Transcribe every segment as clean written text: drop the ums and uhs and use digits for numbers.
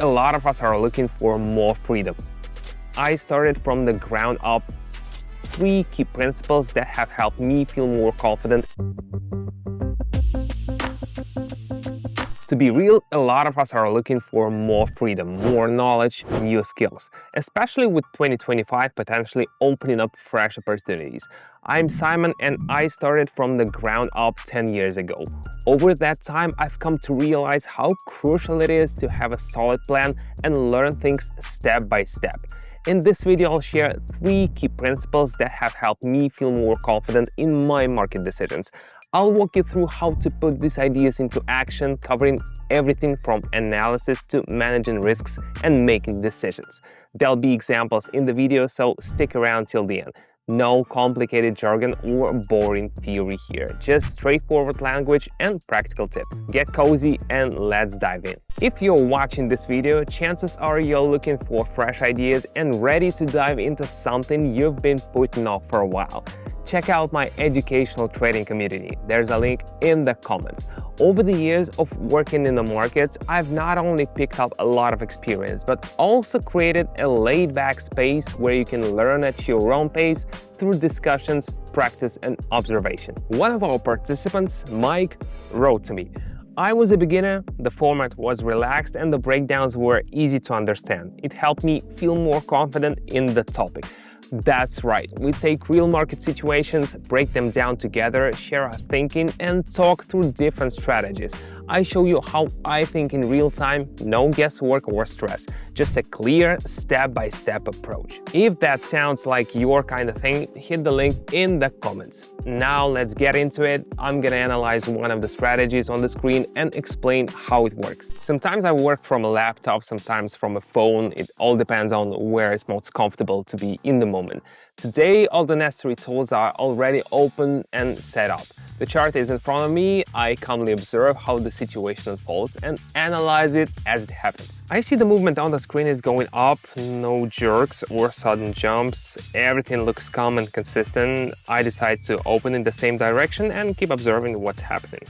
a lot of us are looking for more freedom. I started from the ground up. 3 key principles that have helped me feel more confident. To be real, a lot of us are looking for more freedom, more knowledge, new skills, especially with 2025 potentially opening up fresh opportunities. I'm Simon and I started from the ground up 10 years ago. Over that time, I've come to realize how crucial it is to have a solid plan and learn things step by step. In this video, I'll share 3 key principles that have helped me feel more confident in my market decisions. I'll walk you through how to put these ideas into action, covering everything from analysis to managing risks and making decisions. There'll be examples in the video, so stick around till the end. No complicated jargon or boring theory here, just straightforward language and practical tips. Get cozy and let's dive in. If you're watching this video, chances are you're looking for fresh ideas and ready to dive into something you've been putting off for a while. Check out my educational trading community. There's a link in the comments. Over the years of working in the markets, I've not only picked up a lot of experience, but also created a laid-back space where you can learn at your own pace through discussions, practice, and observation. One of our participants, Mike, wrote to me, "I was a beginner, the format was relaxed, and the breakdowns were easy to understand. It helped me feel more confident in the topic." That's right, we take real market situations, break them down together, share our thinking, and talk through different strategies. I show you how I think in real time, no guesswork or stress, just a clear step-by-step approach. If that sounds like your kind of thing, hit the link in the comments. Now let's get into it. I'm gonna analyze one of the strategies on the screen and explain how it works. Sometimes I work from a laptop, sometimes from a phone. It all depends on where it's most comfortable to be in the moment. Today, all the necessary tools are already open and set up. The chart is in front of me. I calmly observe how the situation unfolds and analyze it as it happens. I see the movement on the screen is going up, no jerks or sudden jumps. Everything looks calm and consistent. I decide to open in the same direction and keep observing what's happening.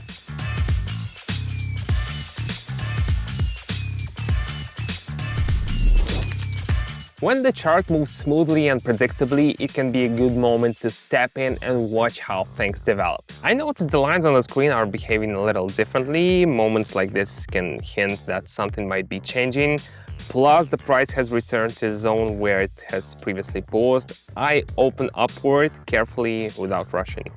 When the chart moves smoothly and predictably, it can be a good moment to step in and watch how things develop. I notice the lines on the screen are behaving a little differently. Moments like this can hint that something might be changing. Plus, the price has returned to a zone where it has previously paused. I open upward carefully without rushing.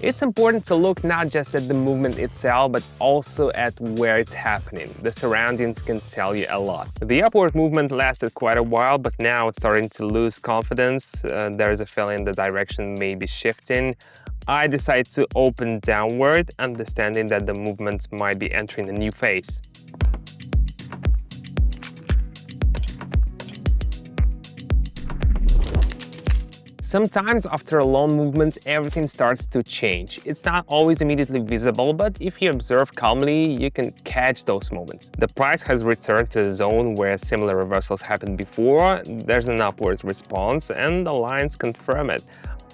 It's important to look not just at the movement itself, but also at where it's happening. The surroundings can tell you a lot. The upward movement lasted quite a while, but now it's starting to lose confidence. There's a feeling the direction may be shifting. I decide to open downward, understanding that the movement might be entering a new phase. Sometimes after a long movement, everything starts to change. It's not always immediately visible, but if you observe calmly, you can catch those moments. The price has returned to a zone where similar reversals happened before. There's an upward response and the lines confirm it.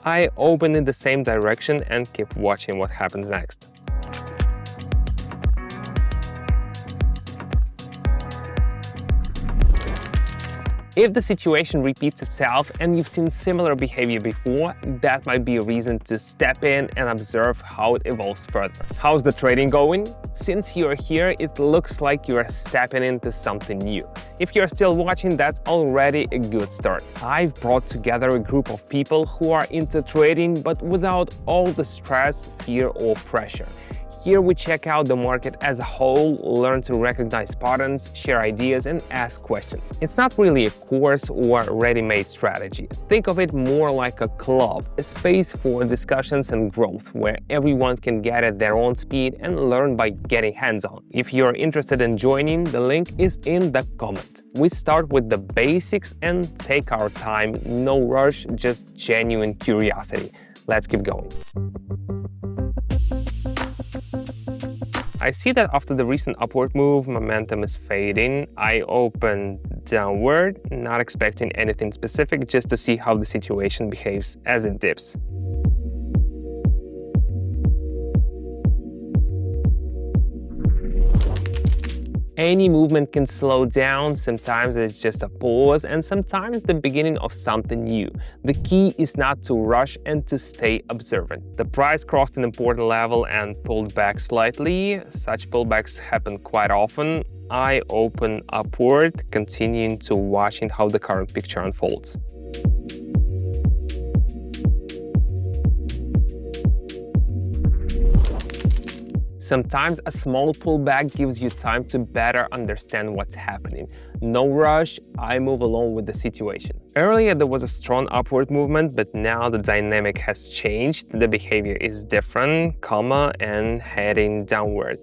I open in the same direction and keep watching what happens next. If the situation repeats itself and you've seen similar behavior before, that might be a reason to step in and observe how it evolves further. How's the trading going? Since you're here, it looks like you're stepping into something new. If you're still watching, that's already a good start. I've brought together a group of people who are into trading, but without all the stress, fear, or pressure. Here we check out the market as a whole, learn to recognize patterns, share ideas, and ask questions. It's not really a course or ready-made strategy. Think of it more like a club, a space for discussions and growth, where everyone can get at their own speed and learn by getting hands-on. If you're interested in joining, the link is in the comment. We start with the basics and take our time, no rush, just genuine curiosity. Let's keep going. I see that after the recent upward move, momentum is fading. I open downward, not expecting anything specific, just to see how the situation behaves as it dips. Any movement can slow down, sometimes it's just a pause, and sometimes the beginning of something new. The key is not to rush and to stay observant. The price crossed an important level and pulled back slightly. Such pullbacks happen quite often. I open upward, continuing to watching how the current picture unfolds. Sometimes a small pullback gives you time to better understand what's happening. No rush, I move along with the situation. Earlier there was a strong upward movement, but now the dynamic has changed. The behavior is different, and heading downward.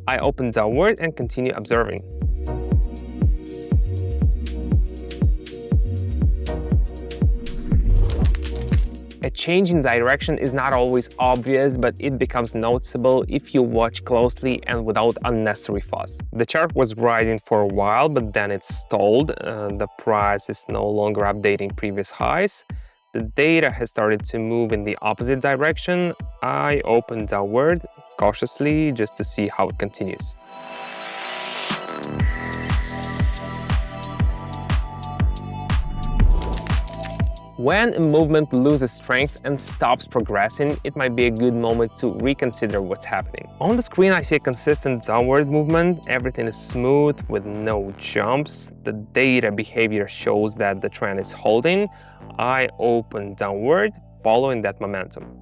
I open downward and continue observing. A change in direction is not always obvious, but it becomes noticeable if you watch closely and without unnecessary fuss. The chart was rising for a while, but then it stalled. The price is no longer updating previous highs. The data has started to move in the opposite direction. I open downward cautiously just to see how it continues. When a movement loses strength and stops progressing, it might be a good moment to reconsider what's happening. On the screen, I see a consistent downward movement. Everything is smooth with no jumps. The data behavior shows that the trend is holding. I open downward, following that momentum.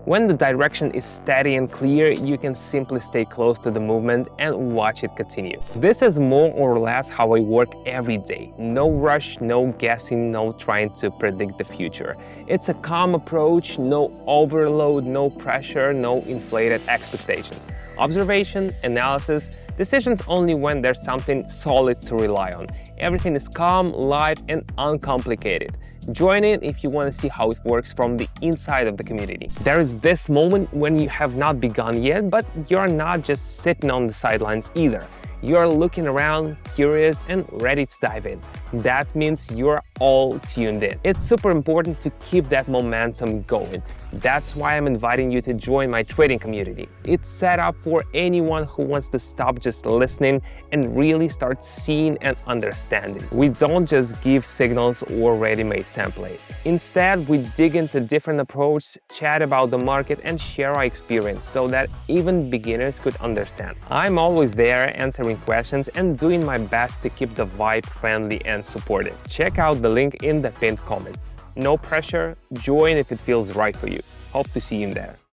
When the direction is steady and clear, you can simply stay close to the movement and watch it continue. This is more or less how I work every day. No rush, no guessing, no trying to predict the future. It's a calm approach, no overload, no pressure, no inflated expectations. Observation, analysis, decisions only when there's something solid to rely on. Everything is calm, light, and uncomplicated. Join in if you want to see how it works from the inside of the community. There is this moment when you have not begun yet, but you're not just sitting on the sidelines either. You're looking around, curious, and ready to dive in. That means you're all tuned in. It's super important to keep that momentum going. That's why I'm inviting you to join my trading community. It's set up for anyone who wants to stop just listening and really start seeing and understanding. We don't just give signals or ready-made templates. Instead, we dig into different approaches, chat about the market, and share our experience so that even beginners could understand. I'm always there answering questions and doing my best to keep the vibe friendly and supportive. Check out the link in the pinned comment. No pressure, join if it feels right for you. Hope to see you in there.